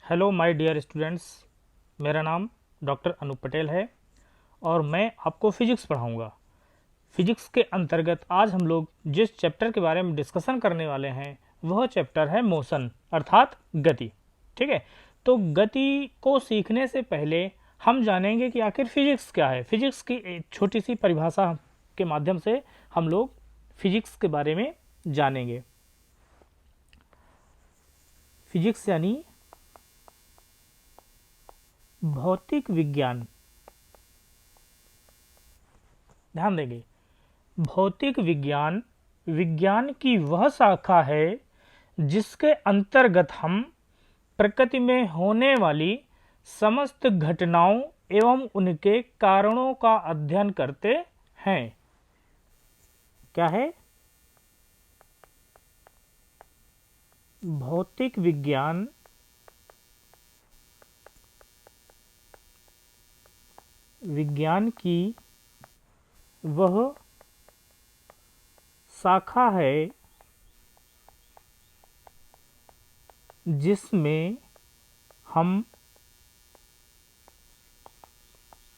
Hello my dear students, मेरा नाम doctor Anoop Patel है और मैं आपको फिजिक्स पढ़ाऊंगा। फिजिक्स के अंतर्गत आज हम लोग जिस चैप्टर के बारे में डिस्कशन करने वाले हैं वह चैप्टर है मोशन अर्थात गति। ठीक है, तो गति को सीखने से पहले हम जानेंगे कि आखिर फिजिक्स क्या है। फिजिक्स की एक छोटी सी परिभाषा के माध्यम से हम लोग फिजिक्स के बारे में जानेंगे। फिजिक्स यानी भौतिक विज्ञान। ध्यान देंगे, भौतिक विज्ञान विज्ञान की वह शाखा है जिसके अंतर्गत हम प्रकृति में होने वाली समस्त घटनाओं एवं उनके कारणों का अध्ययन करते हैं। क्या है? भौतिक विज्ञान विज्ञान की वह शाखा है जिसमें हम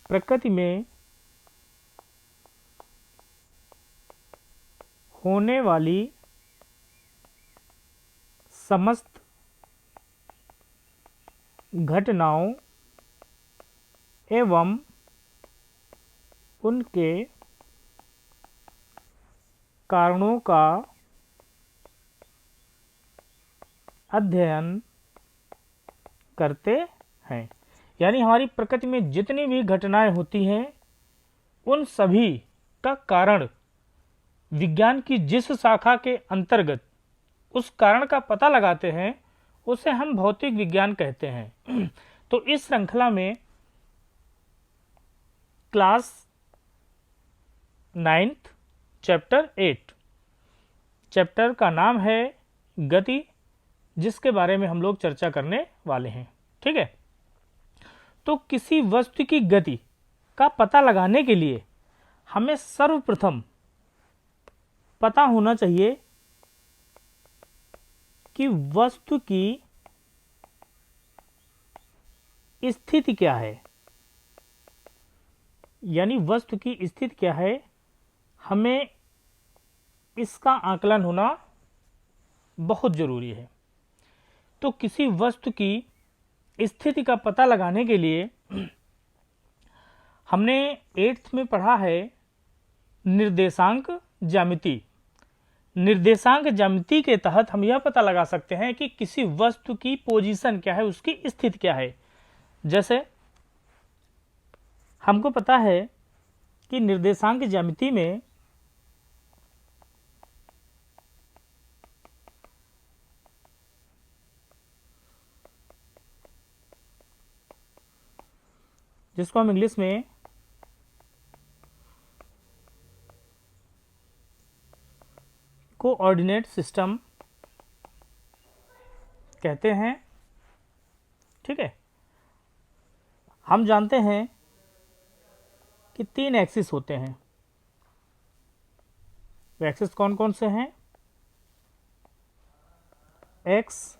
प्रकृति में होने वाली समस्त घटनाओं एवं उनके कारणों का अध्ययन करते हैं। यानी हमारी प्रकृति में जितनी भी घटनाएं होती हैं उन सभी का कारण विज्ञान की जिस शाखा के अंतर्गत उस कारण का पता लगाते हैं उसे हम भौतिक विज्ञान कहते हैं। तो इस श्रृंखला में क्लास 9th चैप्टर 8 चैप्टर का नाम है गति, जिसके बारे में हम लोग चर्चा करने वाले हैं। ठीक है, तो किसी वस्तु की गति का पता लगाने के लिए हमें सर्वप्रथम पता होना चाहिए कि वस्तु की स्थिति क्या है। यानी वस्तु की स्थिति क्या है, हमें इसका आकलन होना बहुत जरूरी है। तो किसी वस्तु की स्थिति का पता लगाने के लिए हमने 8th में पढ़ा है निर्देशांक ज्यामिति। निर्देशांक ज्यामिति के तहत हम यह पता लगा सकते हैं कि किसी वस्तु की पोजीशन क्या है, उसकी स्थिति क्या है। जैसे हमको पता है कि निर्देशांक ज्यामिति में जिसको हम इंग्लिश में कोऑर्डिनेट सिस्टम कहते हैं। ठीक है, हम जानते हैं कि 3 एक्सिस होते हैं। वो एक्सिस कौन कौन से हैं? एक्स,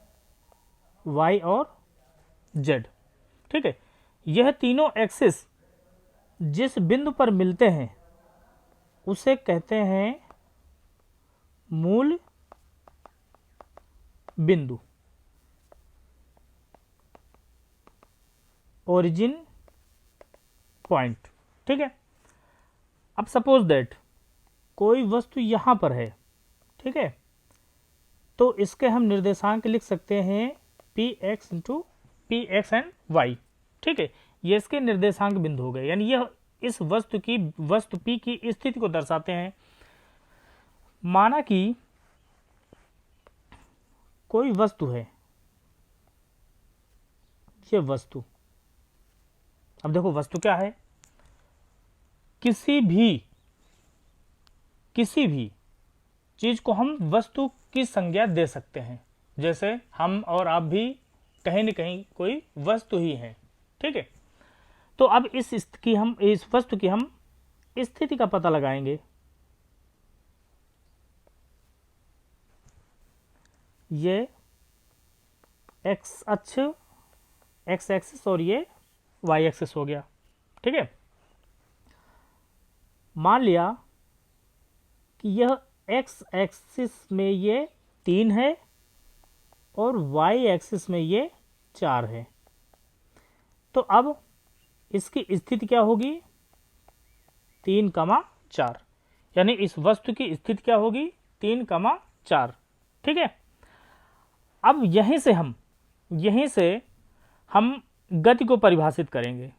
वाई और जेड। ठीक है, यह तीनों एक्सिस जिस बिंदु पर मिलते हैं उसे कहते हैं मूल बिंदु, ओरिजिन पॉइंट। ठीक है, अब सपोज दैट कोई वस्तु यहां पर है। ठीक है, तो इसके हम निर्देशांक लिख सकते हैं P X into P X and Y. ठीक है, ये इसके निर्देशांक बिंदु हो गए, यानी यह इस वस्तु P की स्थिति को दर्शाते हैं। माना कि कोई वस्तु है, ये वस्तु। अब देखो वस्तु क्या है, किसी भी चीज को हम वस्तु की संज्ञा दे सकते हैं। जैसे हम और आप भी कहीं न कहीं कोई वस्तु ही है। ठीक है, तो अब इस वस्तु की हम स्थिति का पता लगाएंगे। ये एक्स अक्ष एक्स एक्सिस और ये वाई एक्सिस हो गया। ठीक है, मान लिया कि यह एक्स एक्सिस में ये 3 है और वाई एक्सिस में ये 4 है। तो अब इसकी स्थिति क्या होगी? 3,4, यानी इस वस्तु की स्थिति क्या होगी? 3,4। ठीक है, अब यहीं से हम गति को परिभाषित करेंगे।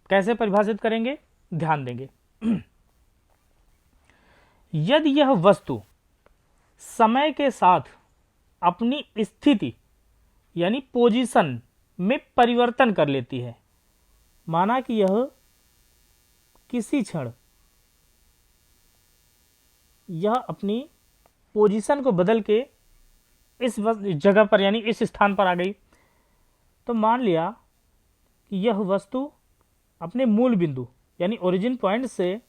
कैसे परिभाषित करेंगे? ध्यान देंगे। यदि यह वस्तु समय के साथ अपनी स्थिति यानी पोजीशन में परिवर्तन कर लेती है, माना कि यह किसी क्षण यह अपनी पोजीशन को बदल के इस जगह पर यानी इस स्थान पर आ गई, तो मान लिया कि यह वस्तु अपने मूल बिंदु यानी ओरिजिन पॉइंट से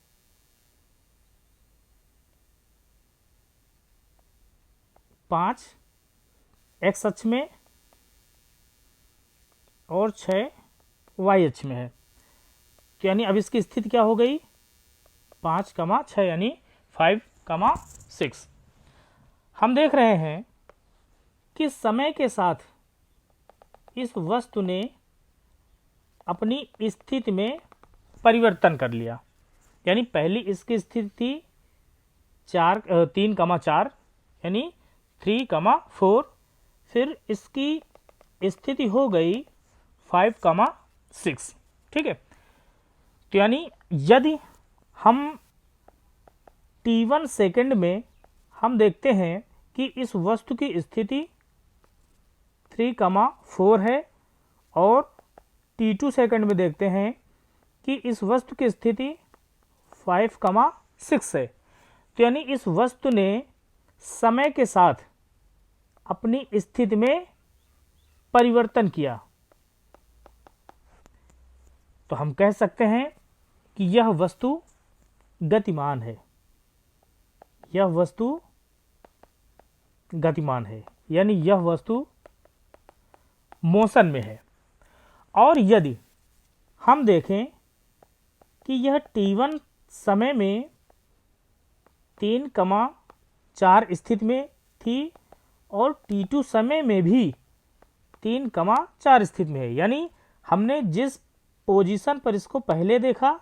पाँच एक्स अक्ष में और 6 वाई अक्ष में है। तो यानी अब इसकी स्थिति क्या हो गई? 5,6 यानी 5,6। हम देख रहे हैं कि समय के साथ इस वस्तु ने अपनी स्थिति में परिवर्तन कर लिया। यानी पहली इसकी स्थिति थी 3,4 यानी 3,4, फिर इसकी स्थिति हो गई 5,6। ठीक है, तो यानी यदि हम t1 सेकंड में हम देखते हैं कि इस वस्तु की स्थिति 3,4 है और t2 सेकंड में देखते हैं कि इस वस्तु की स्थिति 5,6 है, तो यानी इस वस्तु ने समय के साथ अपनी स्थिति में परिवर्तन किया। तो हम कह सकते हैं कि यह वस्तु गतिमान है। यह वस्तु गतिमान है, यानी यह वस्तु मोशन में है। और यदि हम देखें कि यह t1 समय में 3,4 स्थिति में थी और t2 समय में भी 3,4 स्थिति में है, यानी हमने जिस पोजीशन पर इसको पहले देखा,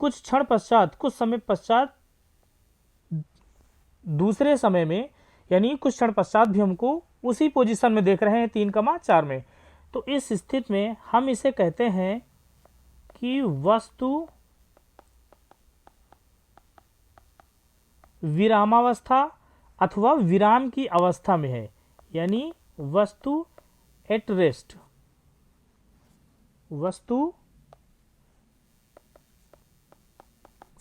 कुछ क्षण पश्चात, कुछ समय पश्चात दूसरे समय में यानी कुछ क्षण पश्चात भी हमको उसी पोजीशन में देख रहे हैं 3,4 में। तो इस स्थिति में हम इसे कहते हैं कि वस्तु विरामावस्था अथवा विराम की अवस्था में है, यानी वस्तु एट रेस्ट, वस्तु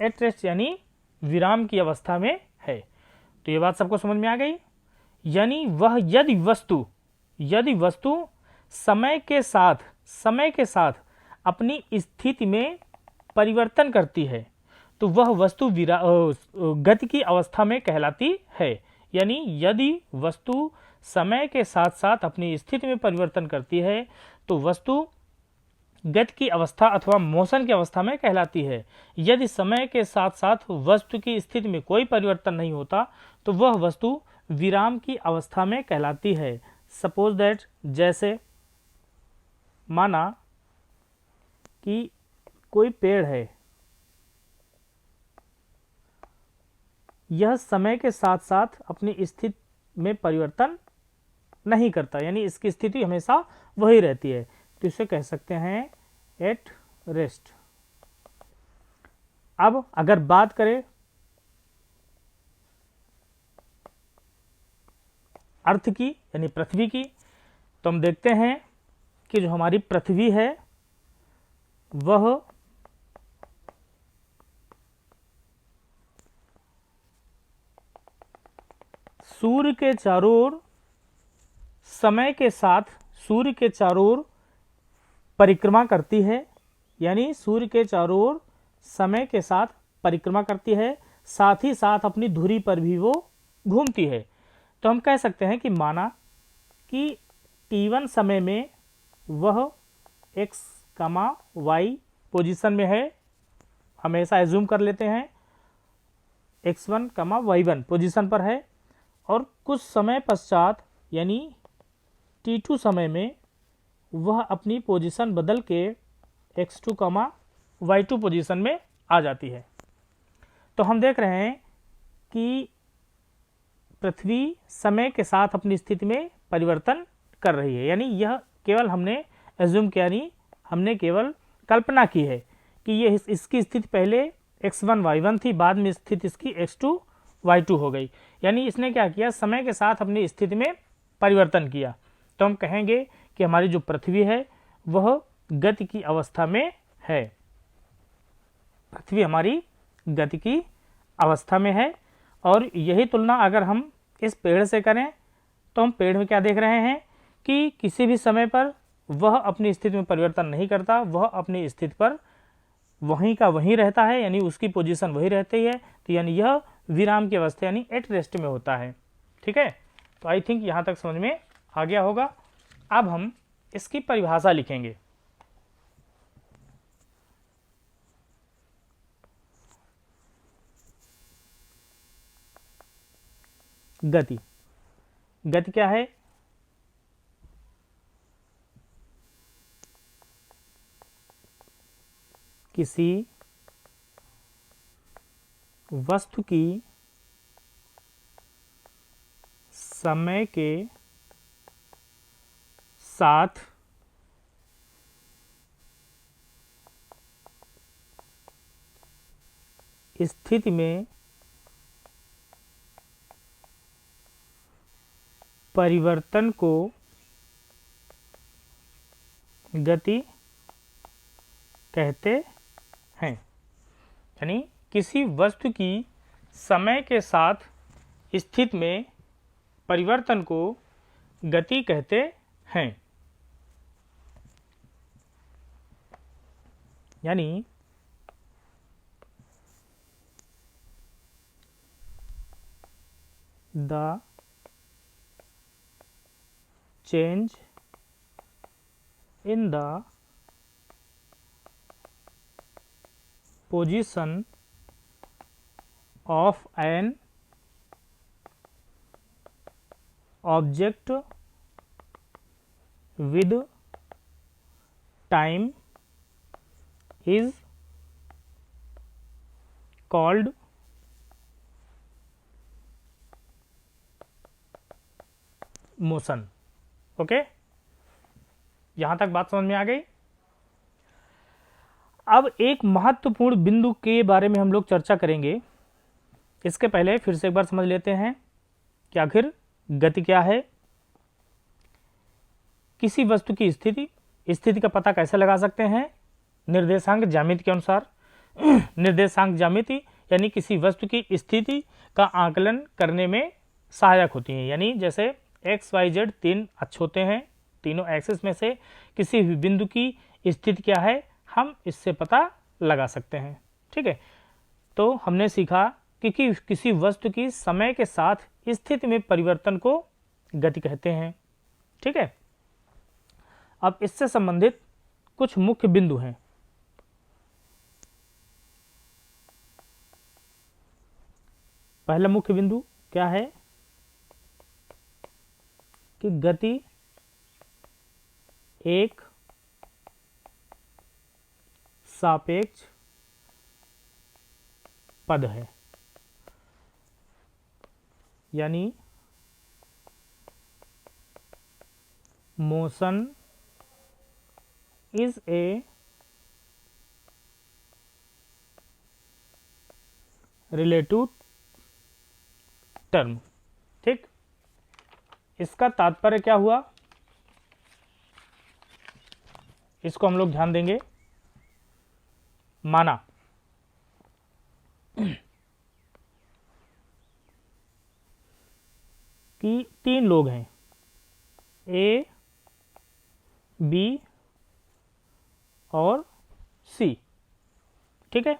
एट रेस्ट यानी विराम की अवस्था में है। तो ये बात सबको समझ में आ गई। यानी वह यदि वस्तु समय के साथ अपनी स्थिति में परिवर्तन करती है तो वह वस्तु गति की अवस्था में कहलाती है। यानी यदि वस्तु समय के साथ साथ अपनी स्थिति में परिवर्तन करती है तो वस्तु गति की अवस्था अथवा मोशन की अवस्था में कहलाती है। यदि समय के साथ साथ वस्तु की स्थिति में कोई परिवर्तन नहीं होता तो वह वस्तु विराम की अवस्था में कहलाती है। सपोज दैट, जैसे माना कि कोई पेड़ है, यह समय के साथ साथ अपनी स्थिति में परिवर्तन नहीं करता, यानी इसकी स्थिति हमेशा वही रहती है, तो इसे कह सकते हैं एट रेस्ट। अब अगर बात करें अर्थ की यानी पृथ्वी की, तो हम देखते हैं कि जो हमारी पृथ्वी है वह सूर्य के चारों ओर समय के साथ सूर्य के चारों ओर परिक्रमा करती है, यानी सूर्य के चारों ओर समय के साथ परिक्रमा करती है, साथ ही साथ अपनी धुरी पर भी वो घूमती है। तो हम कह सकते हैं कि माना कि t1 समय में वह एक्स कामा वाई पोजीशन में है, हमेशा एज्यूम कर लेते हैं x1 कामा y1 पोजीशन पर है, और कुछ समय पश्चात यानी t2 समय में वह अपनी पोजीशन बदल के x2 कामा y2 पोजीशन में आ जाती है। तो हम देख रहे हैं कि पृथ्वी समय के साथ अपनी स्थिति में परिवर्तन कर रही है, यानी यह केवल हमने एज्यूम किया नहीं, हमने केवल कल्पना की है कि ये इसकी स्थिति पहले x1 y1 थी, बाद में स्थिति इसकी x2 y2 हो गई, यानी इसने क्या किया, समय के साथ अपनी स्थिति में परिवर्तन किया। तो हम कहेंगे कि हमारी जो पृथ्वी है वह गति की अवस्था में है, पृथ्वी हमारी गति की अवस्था में है। और यही तुलना अगर हम इस पेड़ से करें तो हम पेड़ में क्या देख रहे हैं कि किसी भी समय पर वह अपनी स्थिति में परिवर्तन नहीं करता, वह अपनी स्थिति पर वहीं का वहीं रहता है, यानी उसकी पोजीशन वही रहती है। तो यानी यह विराम की अवस्था यानी एट रेस्ट में होता है। ठीक है, तो आई थिंक यहाँ तक समझ में आ गया होगा। अब हम इसकी परिभाषा लिखेंगे। गति, गति क्या है? किसी वस्तु की समय के साथ स्थिति में परिवर्तन को गति कहते हैं। यानी किसी वस्तु की समय के साथ स्थिति में परिवर्तन को गति कहते हैं। यानी the change in the position of an object with time is called motion। Okay, यहां तक बात समझ में आ गई। अब एक महत्वपूर्ण बिंदु के बारे में हम लोग चर्चा करेंगे। इसके पहले फिर से एक बार समझ लेते हैं कि आखिर गति क्या है। किसी वस्तु की स्थिति का पता कैसे लगा सकते हैं? निर्देशांक ज्यामिति के अनुसार। निर्देशांक ज्यामिति यानी किसी वस्तु की स्थिति का आकलन करने में सहायक होती है। यानी जैसे एक्स वाई जेड तीन अक्ष होते हैं, तीनों एक्सिस में से किसी भी बिंदु की स्थिति क्या है हम इससे पता लगा सकते हैं। ठीक है, तो हमने सीखा कि किसी वस्तु की समय के साथ स्थिति में परिवर्तन को गति कहते हैं। ठीक है, अब इससे संबंधित कुछ मुख्य बिंदु हैं। पहला मुख्य बिंदु क्या है कि गति एक सापेक्ष पद है। यानी motion is a relative term. ठीक, इसका तात्पर्य क्या हुआ, इसको हम लोग ध्यान देंगे। माना कि तीन लोग हैं, ए, बी और सी। ठीक है,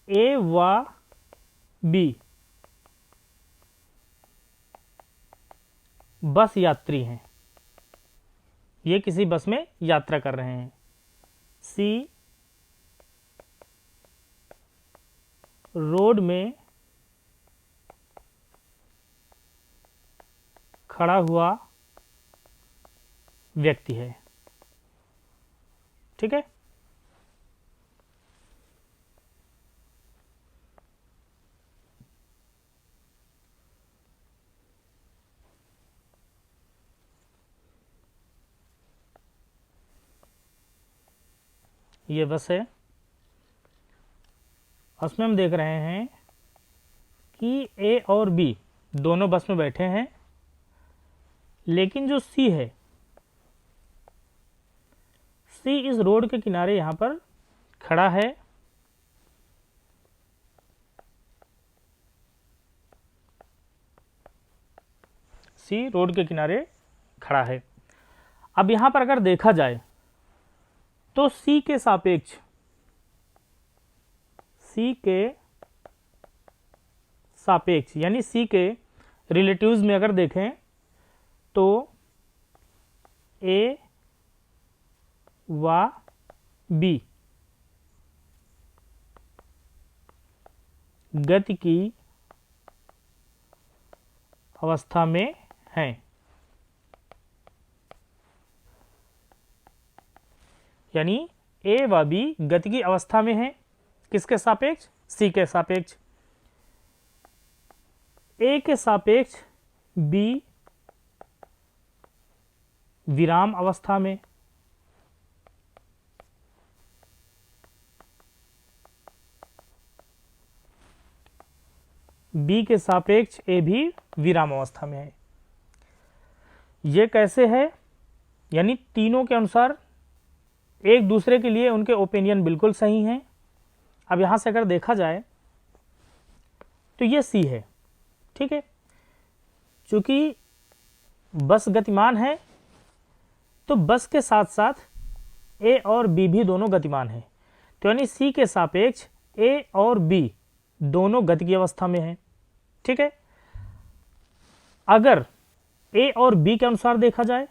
ए व बी बस यात्री हैं। ये किसी बस में यात्रा कर रहे हैं। सी रोड में खड़ा हुआ व्यक्ति है। ठीक है, ये बस है। उसमें हम देख रहे हैं कि ए और बी दोनों बस में बैठे हैं, लेकिन जो सी है, सी इस रोड के किनारे यहां पर खड़ा है। सी रोड के किनारे खड़ा है। अब यहां पर अगर देखा जाए तो सी के सापेक्ष, सी के सापेक्ष यानी सी के रिलेटिव्स में अगर देखें तो ए व बी गति की अवस्था में हैं। यानी ए व बी गति की अवस्था में है। किसके सापेक्ष? सी के सापेक्ष। ए के सापेक्ष बी विराम अवस्था में, बी के सापेक्ष ए भी विराम अवस्था में है। ये कैसे है? यानी तीनों के अनुसार एक दूसरे के लिए उनके ओपिनियन बिल्कुल सही हैं। अब यहां से अगर देखा जाए तो ये सी है। ठीक है, चूंकि बस गतिमान है तो बस के साथ साथ ए और बी भी दोनों गतिमान हैं। तो यानी सी के सापेक्ष ए और बी दोनों गति की अवस्था में हैं। ठीक है, अगर ए और बी के अनुसार देखा जाए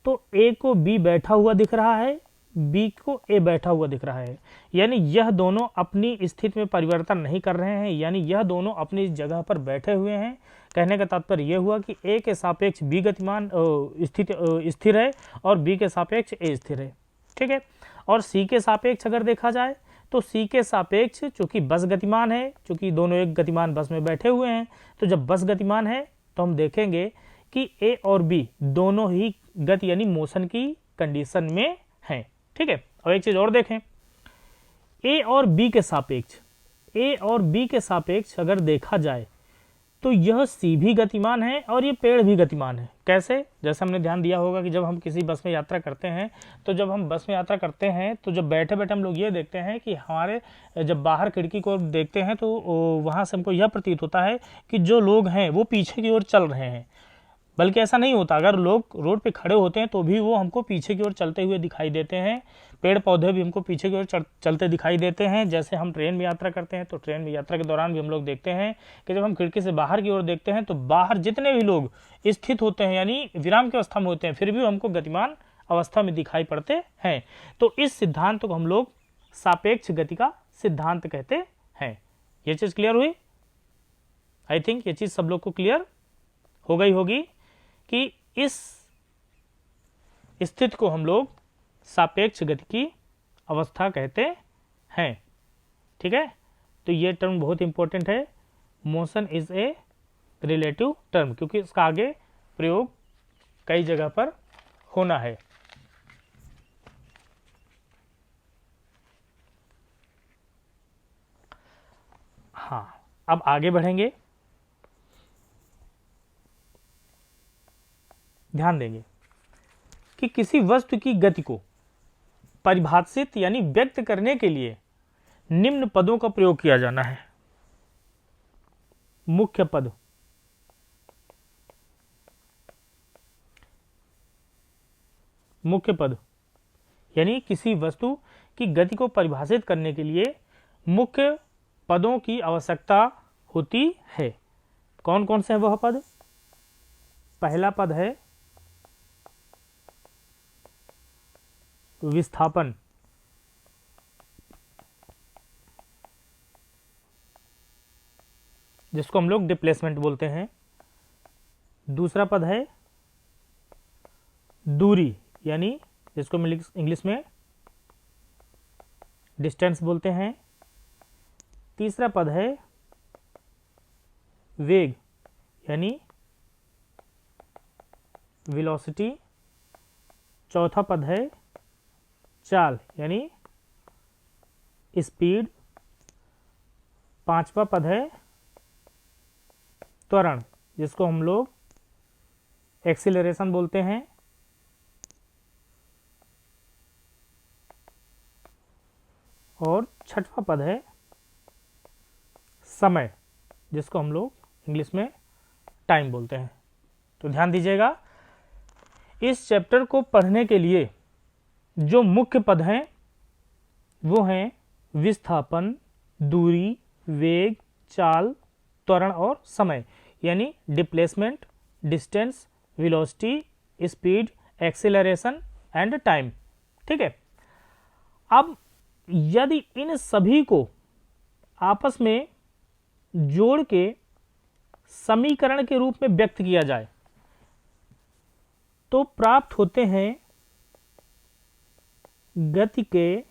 तो ए को बी बैठा हुआ दिख रहा है, बी को ए बैठा हुआ दिख रहा है। यानी यह दोनों अपनी स्थिति में परिवर्तन नहीं कर रहे हैं, यानी यह दोनों अपनी जगह पर बैठे हुए हैं। कहने का तात्पर्य यह हुआ कि ए के सापेक्ष बी गतिमान स्थिर है और बी के सापेक्ष ए स्थिर है। ठीक है, और सी के सापेक्ष अगर देखा जाए तो सी के सापेक्ष चूंकि बस गतिमान है, चूंकि दोनों एक गतिमान बस में बैठे हुए हैं, तो जब बस गतिमान है तो हम देखेंगे कि ए और बी दोनों ही गति यानी मोशन की कंडीशन में हैं। ठीक है, और एक चीज और देखें, ए और बी के सापेक्ष, ए और बी के सापेक्ष अगर देखा जाए तो यह सी भी गतिमान है और ये पेड़ भी गतिमान है। कैसे? जैसे हमने ध्यान दिया होगा कि जब हम किसी बस में यात्रा करते हैं तो जब हम बस में यात्रा करते हैं तो जब बैठे बैठे हम लोग ये देखते हैं कि हमारे जब बाहर खिड़की को देखते हैं तो वहाँ से हमको यह प्रतीत होता है कि जो लोग हैं वो पीछे की ओर चल रहे हैं। बल्कि ऐसा नहीं होता, अगर लोग रोड पे खड़े होते हैं तो भी वो हमको पीछे की ओर चलते हुए दिखाई देते हैं। पेड़ पौधे भी हमको पीछे की ओर चलते दिखाई देते हैं। जैसे हम ट्रेन में यात्रा करते हैं तो ट्रेन में यात्रा के दौरान भी हम लोग देखते हैं कि जब हम खिड़की से बाहर की ओर देखते हैं तो बाहर जितने भी लोग स्थित होते हैं यानी विराम की अवस्था में होते हैं, फिर भी हमको गतिमान अवस्था में दिखाई पड़ते हैं। तो इस सिद्धांत को हम लोग सापेक्ष गति का सिद्धांत कहते हैं। ये चीज क्लियर हुई? आई थिंक ये चीज सब लोग को क्लियर हो गई होगी कि इस स्थिति को हम लोग सापेक्ष गति की अवस्था कहते हैं। ठीक है, तो ये टर्म बहुत इंपॉर्टेंट है। Motion is a relative term, क्योंकि इसका आगे प्रयोग कई जगह पर होना है। हाँ, अब आगे बढ़ेंगे, ध्यान देंगे कि किसी वस्तु की गति को परिभाषित यानी व्यक्त करने के लिए निम्न पदों का प्रयोग किया जाना है। मुख्य पद, मुख्य पद यानी किसी वस्तु की गति को परिभाषित करने के लिए मुख्य पदों की आवश्यकता होती है। कौन कौन से हैं वह पद? पहला पद है विस्थापन, जिसको हम लोग डिप्लेसमेंट बोलते हैं। दूसरा पद है दूरी, यानी जिसको हम इंग्लिश में डिस्टेंस बोलते हैं। तीसरा पद है वेग, यानी वेलोसिटी। चौथा पद है चाल, यानी स्पीड। पांचवा पद है त्वरण, जिसको हम लोग एक्सीलरेशन बोलते हैं। और छठवां पद है समय, जिसको हम लोग इंग्लिश में टाइम बोलते हैं। तो ध्यान दीजिएगा, इस चैप्टर को पढ़ने के लिए जो मुख्य पद हैं वो हैं विस्थापन, दूरी, वेग, चाल, त्वरण और समय, यानी displacement, distance, velocity, speed, acceleration and time. ठीक है। अब यदि इन सभी को आपस में जोड़ के समीकरण के रूप में व्यक्त किया जाए तो प्राप्त होते हैं गति के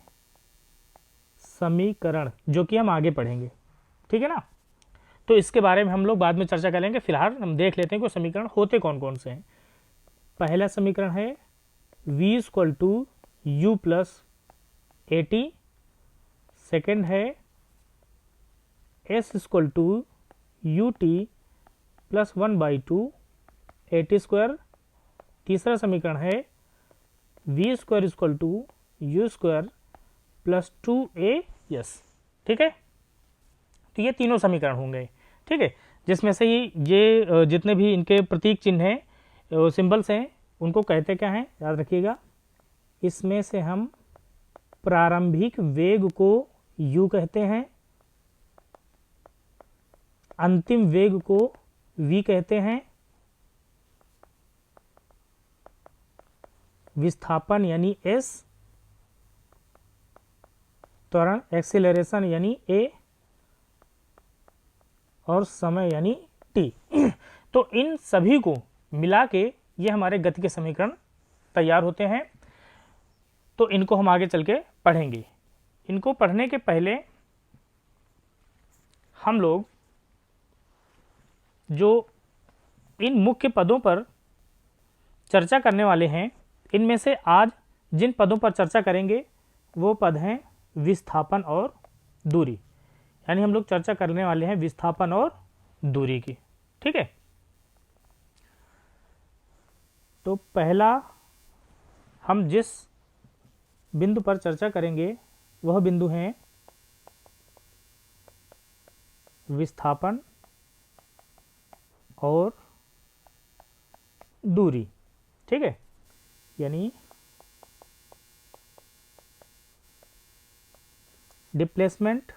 समीकरण, जो कि हम आगे पढ़ेंगे। ठीक है ना। तो इसके बारे में हम लोग बाद में चर्चा करेंगे। फिलहाल हम देख लेते हैं कि समीकरण होते कौन कौन से हैं। पहला समीकरण है v equal to U plus A T. Second है s equal to U T plus 1/2 A T square. तीसरा समीकरण है v square equal to U square plus 2as। ठीक है। तो ये तीनों समीकरण होंगे। ठीक है। जिसमें से ये जितने भी इनके प्रतीक चिन्ह हैं, सिंबल्स हैं, उनको कहते क्या हैं, याद रखिएगा। इसमें से हम प्रारंभिक वेग को u कहते हैं, अंतिम वेग को v कहते हैं, विस्थापन यानी s, त्वरण एक्सीलरेशन यानी a, और समय यानी t। तो इन सभी को मिला के ये हमारे गति के समीकरण तैयार होते हैं। तो इनको हम आगे चल के पढ़ेंगे। इनको पढ़ने के पहले हम लोग जो इन मुख्य पदों पर चर्चा करने वाले हैं, इनमें से आज जिन पदों पर चर्चा करेंगे वो पद हैं विस्थापन और दूरी, यानी हम लोग चर्चा करने वाले हैं विस्थापन और दूरी की। ठीक है। तो पहला हम जिस बिंदु पर चर्चा करेंगे वह बिंदु है विस्थापन और दूरी। ठीक है। यानी displacement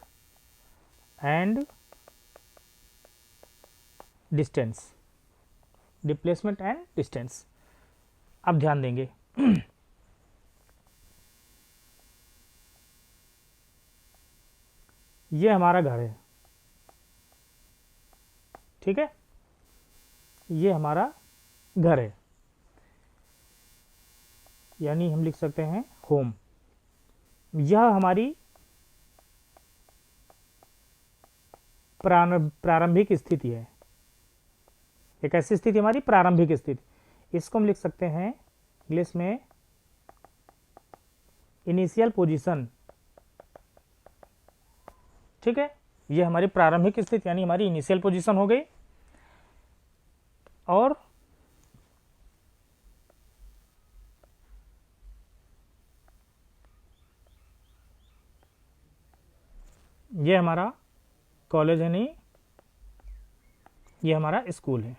and distance, displacement and distance. अब ध्यान देंगे। ये हमारा घर है। ठीक है। ये हमारा घर है, यानी हम लिख सकते हैं होम। यह हमारी प्रारंभिक स्थिति है। एक ऐसी स्थिति हमारी प्रारंभिक स्थिति, इसको हम लिख सकते हैं इंग्लिश में इनिशियल पोजीशन। ठीक है। ये हमारी प्रारंभिक स्थिति यानी हमारी इनिशियल पोजीशन हो गई। और ये हमारा कॉलेज है, नहीं, ये हमारा स्कूल है।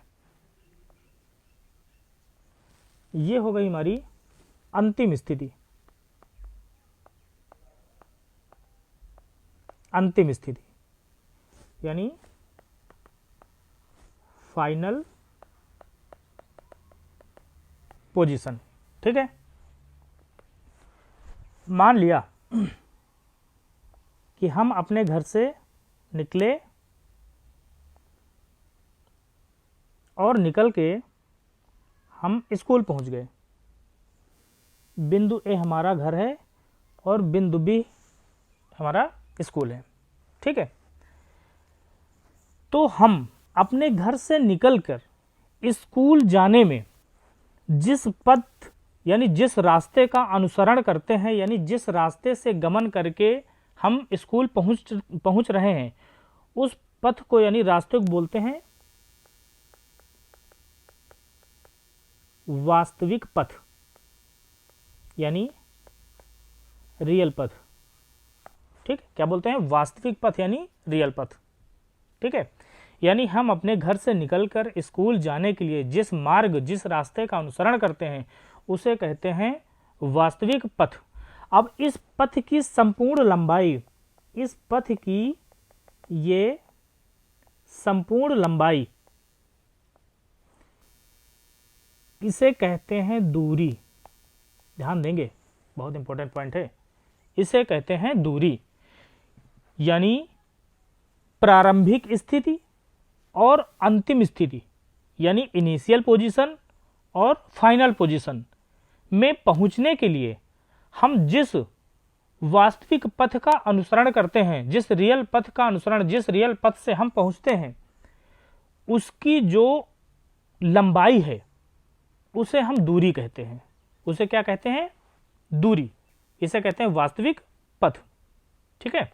ये हो गई हमारी अंतिम स्थिति। अंतिम स्थिति यानी फाइनल पोजीशन। ठीक है। मान लिया कि हम अपने घर से निकले और निकल के हम स्कूल पहुंच गए। बिंदु ए हमारा घर है और बिंदु बी हमारा स्कूल है, ठीक है। तो हम अपने घर से निकलकर स्कूल जाने में जिस पथ यानी जिस रास्ते का अनुसरण करते हैं, यानी जिस रास्ते से गमन करके हम स्कूल पहुंच रहे हैं, उस पथ को यानी रास्ते को बोलते हैं वास्तविक पथ यानी रियल पथ, ठीक। क्या बोलते हैं? वास्तविक पथ यानी रियल पथ, ठीक है। यानी हम अपने घर से निकलकर स्कूल जाने के लिए जिस मार्ग जिस रास्ते का अनुसरण करते हैं उसे कहते हैं वास्तविक पथ। अब इस पथ की संपूर्ण लंबाई, इस पथ की ये संपूर्ण लंबाई, इसे कहते हैं दूरी। ध्यान देंगे, बहुत इंपॉर्टेंट पॉइंट है। इसे कहते हैं दूरी, यानी प्रारंभिक स्थिति और अंतिम स्थिति यानी इनिशियल पोजीशन और फाइनल पोजीशन में पहुंचने के लिए हम जिस वास्तविक पथ का अनुसरण करते हैं, जिस रियल पथ का अनुसरण, जिस रियल पथ से हम पहुंचते हैं, उसकी जो लंबाई है उसे हम दूरी कहते हैं। उसे क्या कहते हैं? दूरी। इसे कहते हैं वास्तविक पथ, ठीक है।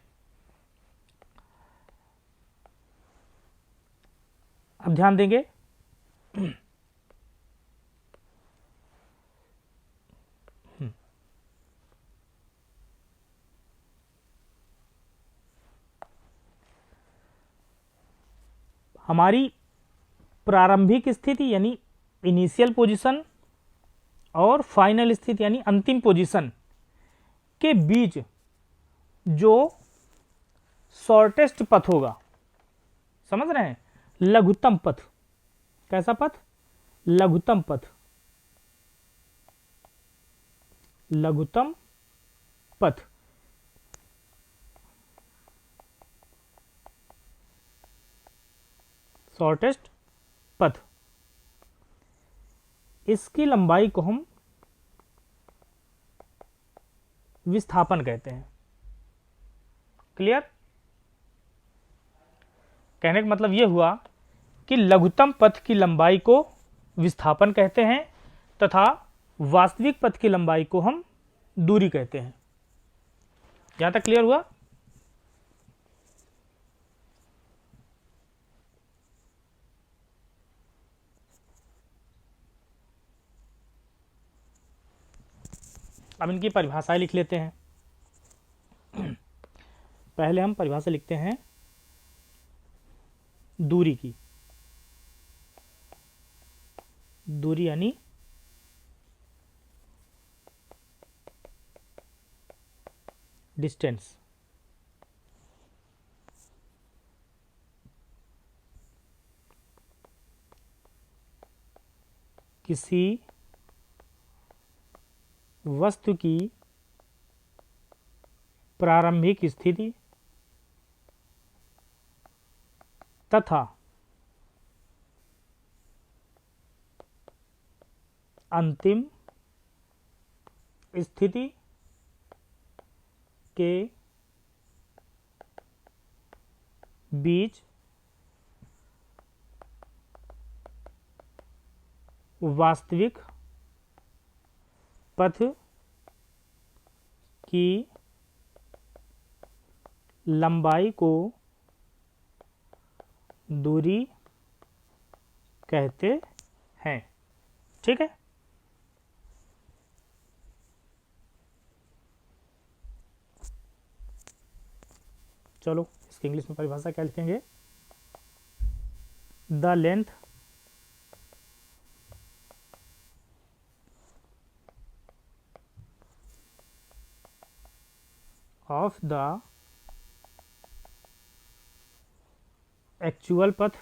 अब ध्यान देंगे, हमारी प्रारंभिक स्थिति यानी इनिशियल पोजीशन और फाइनल स्थिति यानी अंतिम पोजीशन के बीच जो शॉर्टेस्ट पथ होगा, समझ रहे हैं? लघुत्तम पथ। कैसा पथ? लघुत्तम पथ। लघुत्तम पथ शॉर्टेस्ट पथ, इसकी लंबाई को हम विस्थापन कहते हैं। क्लियर? कहने का मतलब यह हुआ कि लघुत्तम पथ की लंबाई को विस्थापन कहते हैं तथा वास्तविक पथ की लंबाई को हम दूरी कहते हैं। यहां तक क्लियर हुआ? अब इनकी परिभाषाएं लिख लेते हैं। पहले हम परिभाषा लिखते हैं दूरी की। दूरी यानी डिस्टेंस। किसी वस्तु की प्रारंभिक स्थिति तथा अंतिम स्थिति के बीच वास्तविक पथ की लंबाई को दूरी कहते हैं। ठीक है। चलो इसकी इंग्लिश में परिभाषा क्या लिखेंगे? The length of the actual पथ,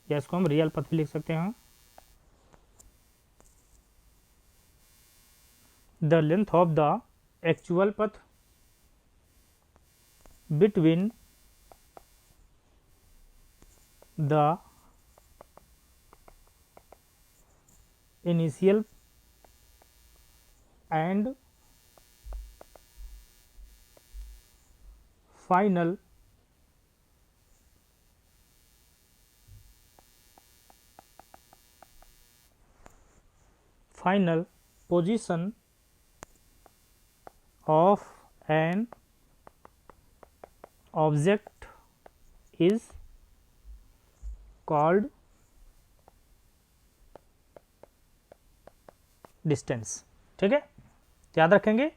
या इसको हम रियल पथ भी लिख सकते हैं। The length of the actual path between the initial and final position of an object is called distance। ठीक है, याद रखेंगे,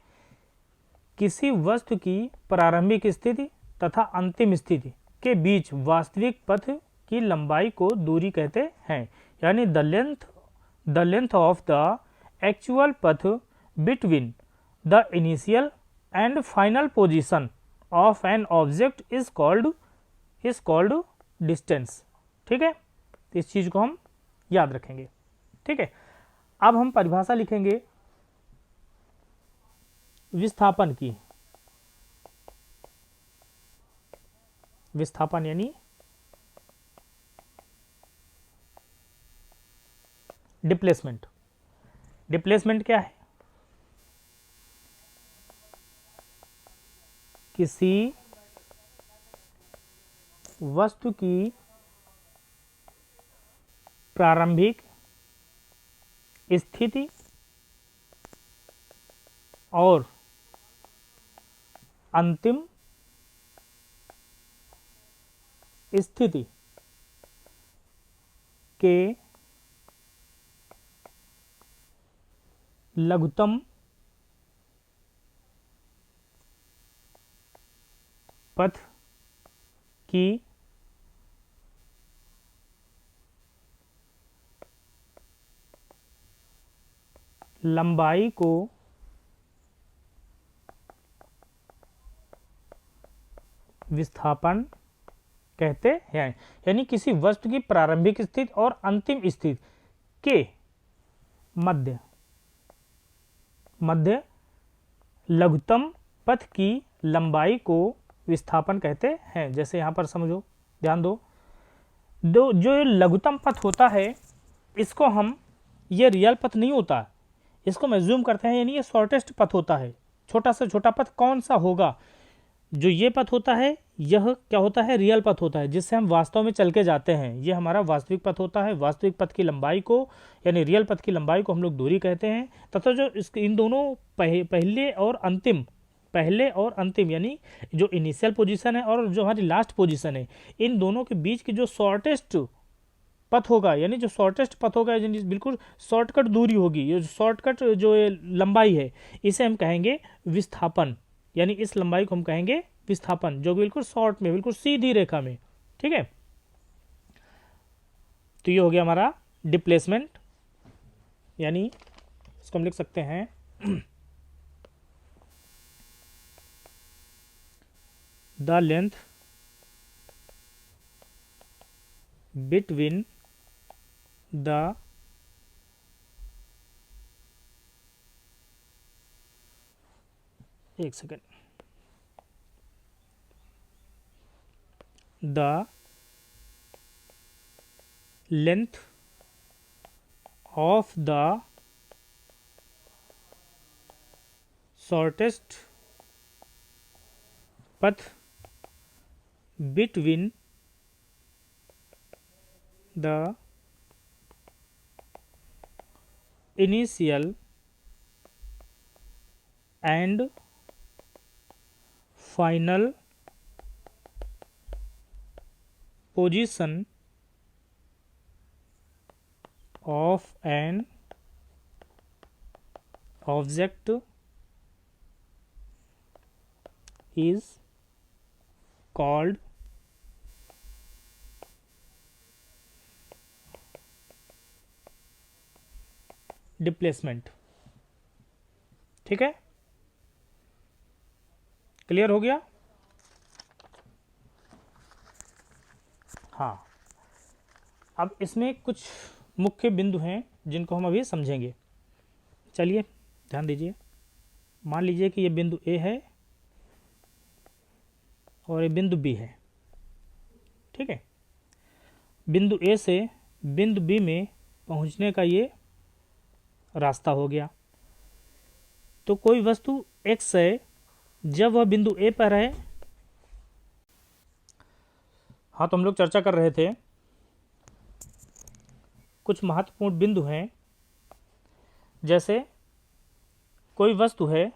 किसी वस्तु की प्रारंभिक स्थिति तथा अंतिम स्थिति के बीच वास्तविक पथ की लंबाई को दूरी कहते हैं। यानी the length of the actual path between the initial and final position of an object is called distance. ठीक है, इस चीज को हम याद रखेंगे। ठीक है, अब हम परिभाषा लिखेंगे विस्थापन की। विस्थापन यानी डिप्लेसमेंट। डिप्लेसमेंट क्या है? किसी वस्तु की प्रारंभिक स्थिति और अंतिम स्थिति के लघुत्तम पथ की लंबाई को विस्थापन कहते हैं। यानी किसी वस्तु की प्रारंभिक स्थिति और अंतिम स्थिति के मध्य लघुत्तम पथ की लंबाई को विस्थापन कहते हैं। जैसे यहाँ पर समझो, ध्यान दो, जो लघुत्तम पथ होता है इसको हम, ये रियल पथ नहीं होता, इसको मैं जूम करते हैं, यानी ये शॉर्टेस्ट पथ होता है। छोटा से छोटा पथ कौन सा होगा? जो ये पथ होता है, यह क्या होता है? रियल पथ होता है, जिससे हम वास्तव में चल के जाते हैं। ये हमारा वास्तविक पथ होता है। वास्तविक पथ की लंबाई को, यानी रियल पथ की लंबाई को हम लोग दूरी कहते हैं। तथा जो इन दोनों पहले और अंतिम यानी जो इनिशियल पोजीशन है और जो हमारी लास्ट पोजीशन है, इन दोनों के बीच की जो शॉर्टेस्ट पथ होगा, यानी जो शॉर्टेस्ट पथ होगा, यानी बिल्कुल शॉर्टकट दूरी होगी, ये शॉर्टकट जो लंबाई है, इसे हम कहेंगे विस्थापन। यानी इस लंबाई को हम कहेंगे विस्थापन, जो बिल्कुल शॉर्ट में, बिल्कुल सीधी रेखा में। ठीक है, तो ये हो गया हमारा डिप्लेसमेंट। यानी इसको हम लिख सकते हैं द लेंथ बिटवीन द एक second, the length of the shortest path between the initial and final position of an object is called displacement. ठीक है, क्लियर हो गया? हाँ, अब इसमें कुछ मुख्य बिंदु हैं जिनको हम अभी समझेंगे। चलिए ध्यान दीजिए। मान लीजिए कि ये बिंदु ए है और ये बिंदु बी है, ठीक है। बिंदु ए से बिंदु बी में पहुंचने का ये रास्ता हो गया। तो कोई वस्तु x है, जब वह बिंदु ए पर है, हाँ, तो हम लोग चर्चा कर रहे थे कुछ महत्वपूर्ण बिंदु हैं, जैसे कोई वस्तु है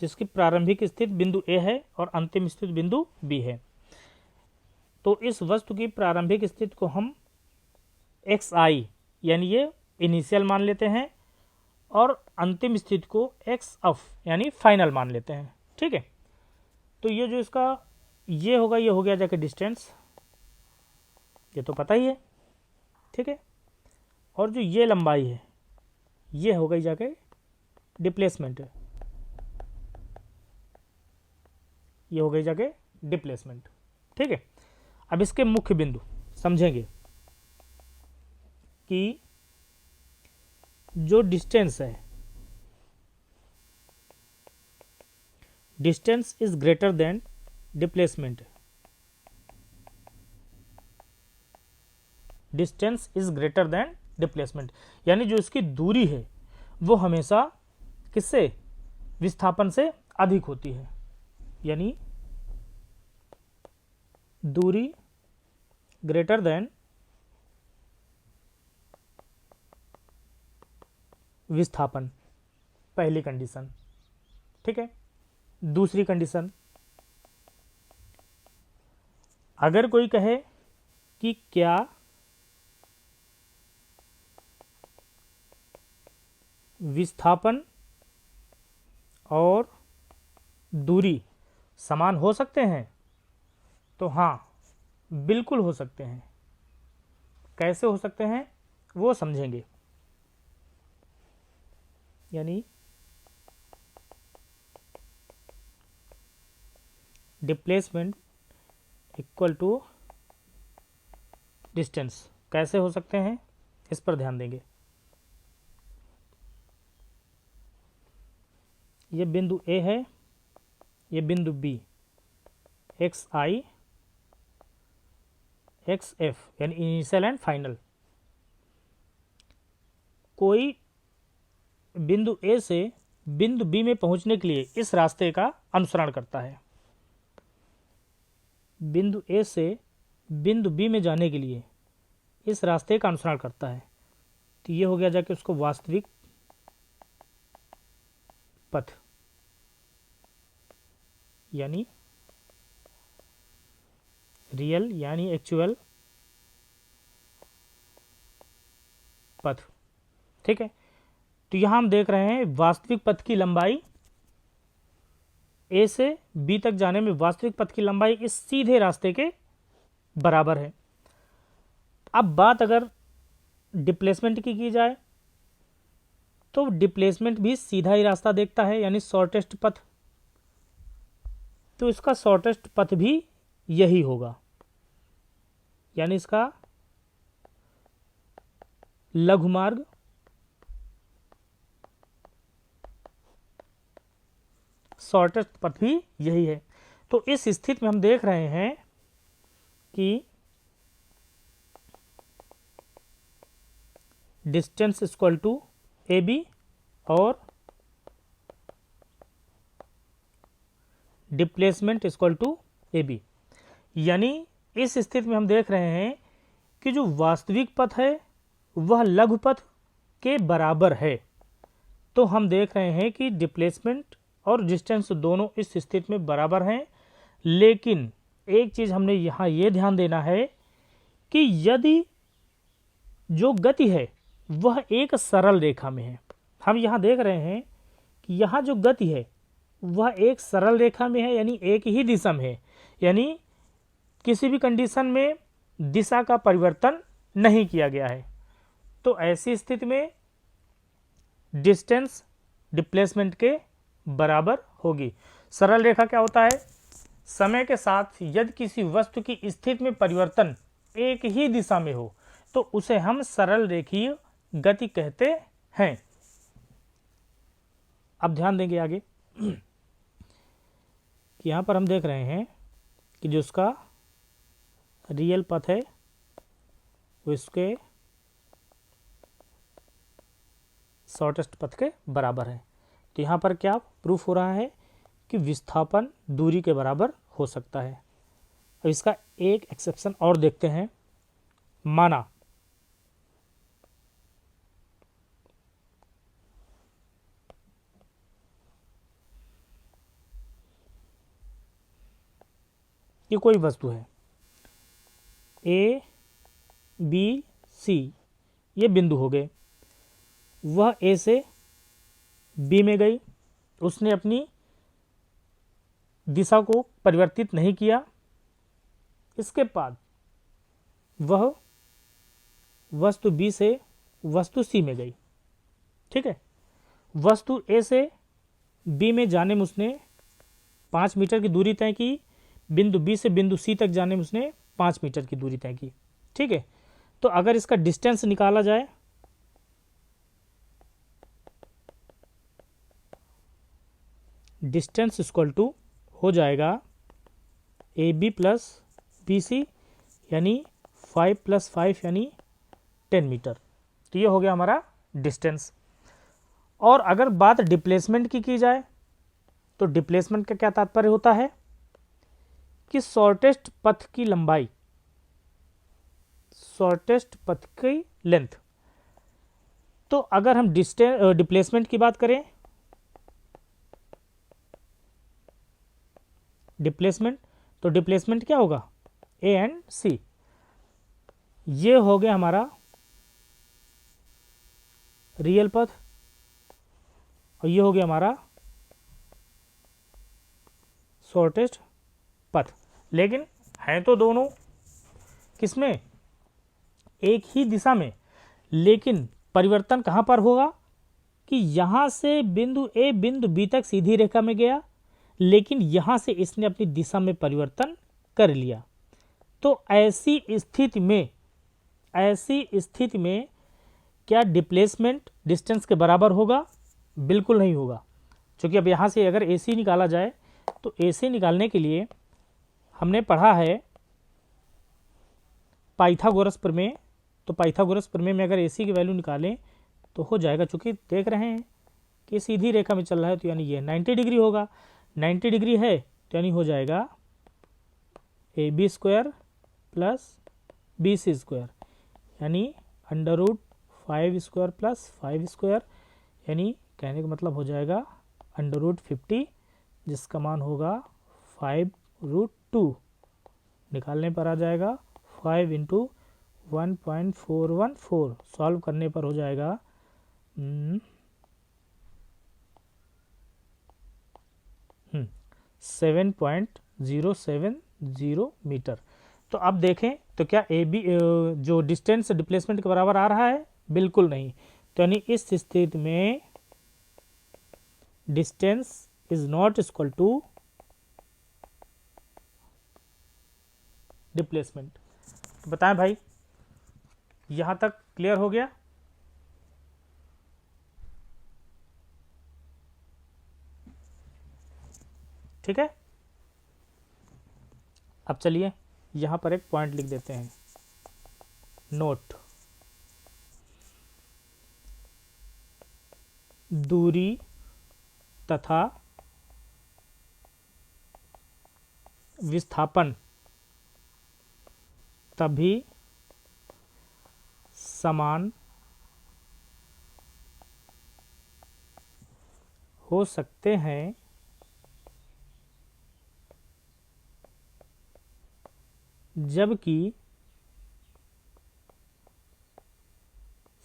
जिसकी प्रारंभिक स्थिति बिंदु ए है और अंतिम स्थिति बिंदु बी है। तो इस वस्तु की प्रारंभिक स्थिति को हम xi यानी ये इनिशियल मान लेते हैं और अंतिम स्थिति को xf यानी फाइनल मान लेते हैं, ठीक है। तो ये जो इसका ये होगा, ये हो गया जाके डिस्टेंस, ये तो पता ही है, ठीक है। और जो ये लंबाई है ये हो गई जाके डिप्लेसमेंट, ये हो गई जाके डिप्लेसमेंट, ठीक है। अब इसके मुख्य बिंदु समझेंगे कि जो डिस्टेंस है, distance is greater than displacement, distance is greater than displacement, यानी जो इसकी दूरी है वो हमेशा किससे, विस्थापन से अधिक होती है। यानी दूरी ग्रेटर देन विस्थापन, पहली कंडीशन, ठीक है। दूसरी कंडीशन, अगर कोई कहे कि क्या विस्थापन और दूरी समान हो सकते हैं, तो हाँ, बिल्कुल हो सकते हैं। कैसे हो सकते हैं वो समझेंगे। यानी डिप्लेसमेंट इक्वल टू डिस्टेंस कैसे हो सकते हैं, इस पर ध्यान देंगे। ये बिंदु ए है, ये बिंदु बी, xi xf यानी इनिशियल एंड फाइनल। कोई बिंदु ए से बिंदु बी में पहुंचने के लिए इस रास्ते का अनुसरण करता है। बिंदु ए से बिंदु बी में जाने के लिए इस रास्ते का अनुसरण करता है। तो ये हो गया जाके उसको वास्तविक पथ, यानी रियल यानी एक्चुअल पथ, ठीक है। तो यहां हम देख रहे हैं वास्तविक पथ की लंबाई, ए से बी तक जाने में वास्तविक पथ की लंबाई इस सीधे रास्ते के बराबर है। अब बात अगर डिप्लेसमेंट की जाए तो डिप्लेसमेंट भी सीधा ही रास्ता देखता है, यानी शॉर्टेस्ट पथ। तो इसका शॉर्टेस्ट पथ भी यही होगा, यानी इसका लघु मार्ग शॉर्टेस्ट पथ भी यही है। तो इस स्थिति में हम देख रहे हैं कि distance equal to A B और displacement equal to A B, यानी इस स्थिति में हम देख रहे हैं कि जो वास्तविक पथ है वह लघु पथ के बराबर है। तो हम देख रहे हैं कि डिप्लेसमेंट और डिस्टेंस दोनों इस स्थिति में बराबर हैं। लेकिन एक चीज हमने यहाँ ये ध्यान देना है कि यदि जो गति है वह एक सरल रेखा में है, हम यहाँ देख रहे हैं कि यहाँ जो गति है वह एक सरल रेखा में है, यानी एक ही दिशा में है, यानी किसी भी कंडीशन में दिशा का परिवर्तन नहीं किया गया है। तो ऐसी स्थिति में डिस्टेंस डिप्लेसमेंट के बराबर होगी। सरल रेखा क्या होता है, समय के साथ यदि किसी वस्तु की स्थिति में परिवर्तन एक ही दिशा में हो तो उसे हम सरल रेखीय गति कहते हैं। अब ध्यान देंगे आगे कि यहाँ पर हम देख रहे हैं कि जो उसका रियल पथ है वो इसके शॉर्टेस्ट पथ के बराबर है। तो यहाँ पर क्या प्रूफ हो रहा है कि विस्थापन दूरी के बराबर हो सकता है। अब इसका एक एक्सेप्शन और देखते हैं। माना कि कोई वस्तु है ए बी सी, ये बिंदु हो गए, वह ए से बी में गई, उसने अपनी दिशा को परिवर्तित नहीं किया। इसके बाद वह वस्तु बी से वस्तु सी में गई। ठीक है, वस्तु ए से बी में जाने में उसने 5 मीटर की दूरी तय की, बिंदु बी से बिंदु सी तक जाने में उसने 5 मीटर की दूरी तय की। ठीक है, तो अगर इसका डिस्टेंस निकाला जाए डिस्टेंस इक्वल टू हो जाएगा A B plus B C, यानी 5 + 5 यानी 10 मीटर। तो ये हो गया हमारा डिस्टेंस। और अगर बात डिप्लेसमेंट की जाए तो डिप्लेसमेंट का क्या तात्पर्य होता है कि शॉर्टेस्ट पथ की लंबाई, शॉर्टेस्ट पथ की लेंथ। तो अगर हम डिप्लेसमेंट की बात करें, डिप्लेसमेंट, तो डिप्लेसमेंट क्या होगा ए एंड सी। ये हो गया हमारा रियल पथ और ये हो गया हमारा शॉर्टेस्ट पथ। लेकिन हैं तो दोनों किसमें, एक ही दिशा में, लेकिन परिवर्तन कहां पर होगा कि यहां से बिंदु ए बिंदु बी तक सीधी रेखा में गया, लेकिन यहां से इसने अपनी दिशा में परिवर्तन कर लिया। तो ऐसी स्थिति में क्या डिप्लेसमेंट डिस्टेंस के बराबर होगा? बिल्कुल नहीं होगा। क्योंकि अब यहां से अगर AC निकाला जाए तो AC निकालने के लिए हमने पढ़ा है पाइथागोरस प्रमेय। तो पाइथागोरस प्रमेय में अगर AC की वैल्यू निकालें तो हो जाएगा, चूंकि देख रहे हैं कि सीधी रेखा में चल रहा है तो यानी ये 90 डिग्री होगा। 90 डिग्री है तो यानी हो जाएगा AB² + BC², यानी √5² + 5², यानी कहने का मतलब हो जाएगा √50, जिसका मान होगा 5√2। निकालने पर आ जाएगा 5 × 1.414, सॉल्व करने पर हो जाएगा 7.070 मीटर। तो अब देखें तो क्या AB जो डिस्टेंस डिप्लेसमेंट के बराबर आ रहा है? बिल्कुल नहीं। तो यानी इस स्थिति में distance is not equal to displacement. तो बताएं भाई, यहां तक क्लियर हो गया? ठीक है, अब चलिए यहां पर एक पॉइंट लिख देते हैं, नोट। दूरी तथा विस्थापन तभी समान हो सकते हैं जबकि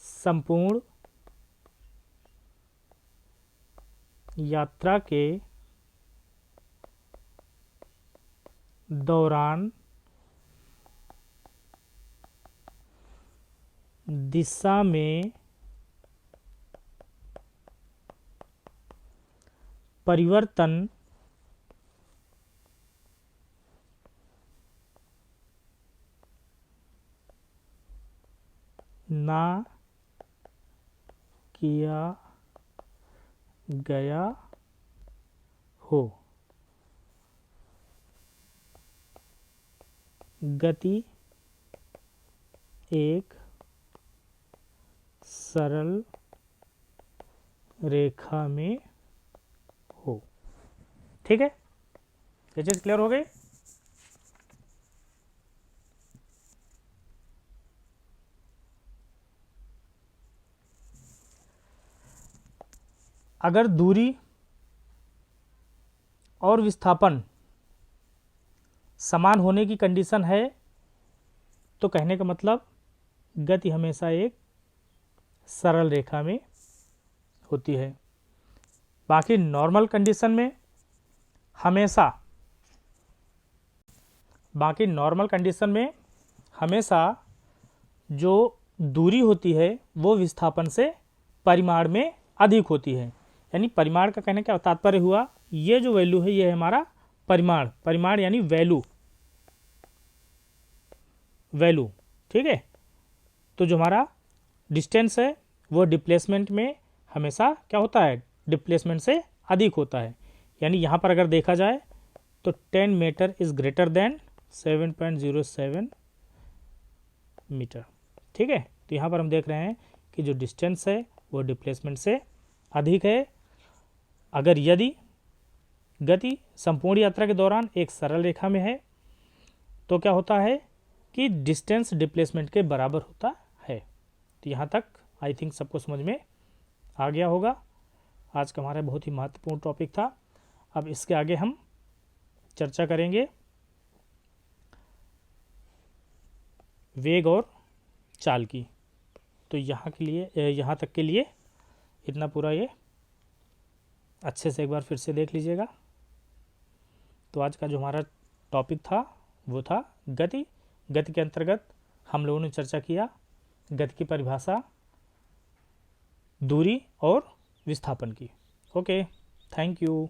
संपूर्ण यात्रा के दौरान दिशा में परिवर्तन ना किया गया हो। गति एक सरल रेखा में हो। ठीक है, ये चीज क्लियर हो गई। अगर दूरी और विस्थापन समान होने की कंडीशन है तो कहने का मतलब गति हमेशा एक सरल रेखा में होती है। बाकी नॉर्मल कंडीशन में हमेशा जो दूरी होती है वो विस्थापन से परिमाण में अधिक होती है। यानी परिमाण का कहने का तात्पर्य हुआ, ये जो वैल्यू है ये है हमारा परिमाण यानी वैल्यू। ठीक है, तो जो हमारा डिस्टेंस है वो डिप्लेसमेंट में हमेशा क्या होता है, डिप्लेसमेंट से अधिक होता है। यानी यहाँ पर अगर देखा जाए तो 10 metre is greater than 7.07 metre. ठीक है, तो यहाँ पर हम देख रहे हैं कि जो डिस्टेंस है वो डिप्लेसमेंट से अधिक है। अगर यदि गति संपूर्ण यात्रा के दौरान एक सरल रेखा में है तो क्या होता है कि डिस्टेंस डिप्लेसमेंट के बराबर होता है। तो यहाँ तक आई थिंक सबको समझ में आ गया होगा। आज का हमारा बहुत ही महत्वपूर्ण टॉपिक था। अब इसके आगे हम चर्चा करेंगे वेग और चाल की। तो यहाँ तक के लिए इतना पूरा ये अच्छे से एक बार फिर से देख लीजिएगा। तो आज का जो हमारा टॉपिक था वो था गति के अंतर्गत हम लोगों ने चर्चा किया गति की परिभाषा, दूरी और विस्थापन की। Okay, thank you.